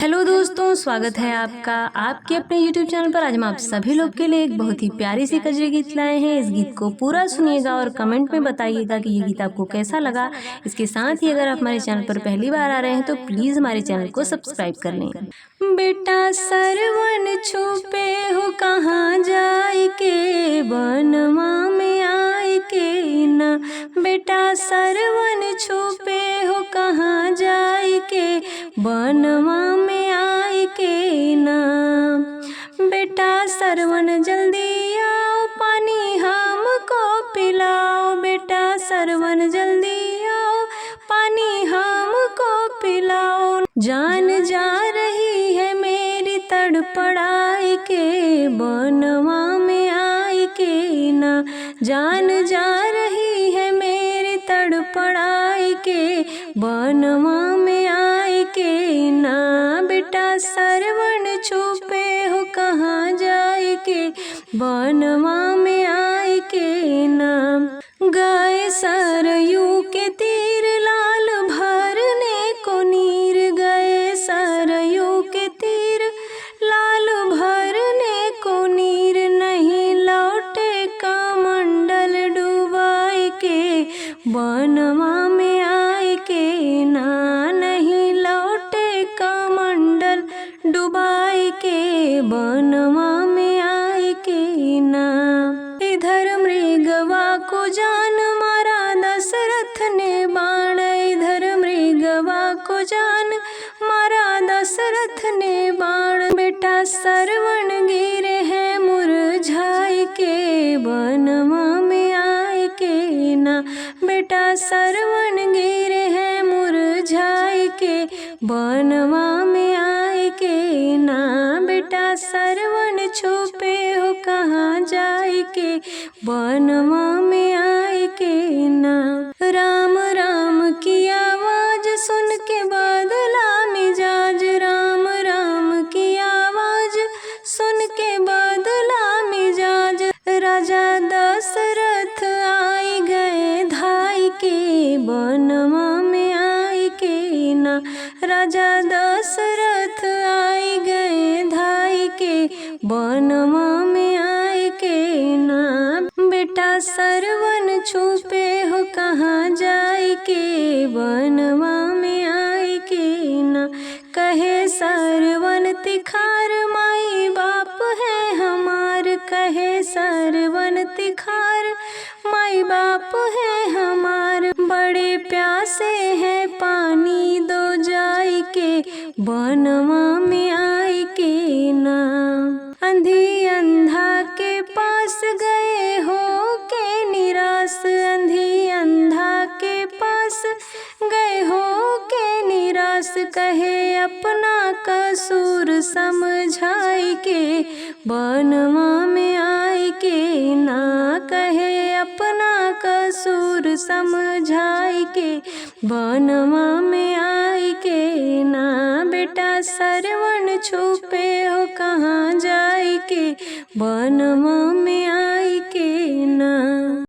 Hello दोस्तों, स्वागत है आपका आपके अपने YouTube चैनल पर। आज हम आप सभी लोग के लिए एक बहुत ही प्यारी सी कजरी गीत लाए हैं। इस गीत को पूरा सुनिएगा और कमेंट में बताइएगा कि ये गीत आपको कैसा लगा। इसके साथ ही अगर आप हमारे चैनल पर पहली बार आ रहे हैं तो प्लीज़ हमारे चैनल को सब्सक्राइब कर लें। बेटा सरवन छुपे हो कहाँ जाए के, बनवा में आए के ना। बेटा सरवन छुपे हो कहाँ जाए के, बनवा में आए के ना। बेटा सरवन जल्दी आओ, पानी हमको पिलाओ। बेटा सरवन जल्दी आओ, पानी हमको पिलाओ। जान जा रही है मेरी तड़पड़ाई के, बनवा में आए के ना। जान जा रही है मेरी तड़पड़ाई के, बनवा में आए के ना। बेटा सरवन छुपे हो कहाँ जाए के, बनवा में आए के ना। गए सरयू के तीर लाल भरने को नीर, गए सरयू के तीर लाल भरने को नीर। नहीं लौटे कमंडल डुबाई के, बनवा में आए के ना। नहीं लौटे कमंडल डुबाई के, बनवा में आए के ना। इधर मृगवा को जान मारा दशरथ ने बाण, इधर मृगवा को जान मारा दशरथ ने बाण। बेटा सरवन गिरे हैं मुरझाई के, बनवा में आए के ना। बेटा सरवन गिरे हैं मुरझाई के, बनवा में आए के ना। बेटा सरवन छुपे हो कहाँ जाए के, बनवा में आए के ना। राम राम की आवाज सुन के बदला मिजाज, राम राम की आवाज सुन के बदला मिजाज। राजा दशरथ आई गए धाई के, बनवा में आए के ना। राजा दशरथ आई गए धाई के, बनवा में आए के ना। बेटा सरवन छुपे हो कहाँ जाए के, बनवा में आए के ना। कहे सरवन तिखार माई बाप है हमार, कहे सरवन तिखार माई बाप है हमार। बड़े प्यासे हैं पानी दो जाए के, बनवा में आए के ना। अंधी अंधा के पास गए हो के निराश, अंधी अंधा के पास गए हो के निराश। कहे अपना कसूर समझाई के, बनवा में आए के ना। कहे अपना कसूर समझाई के, बनवा में आए के ना। बेटा सरवन छुपे हो कहाँ जाए के,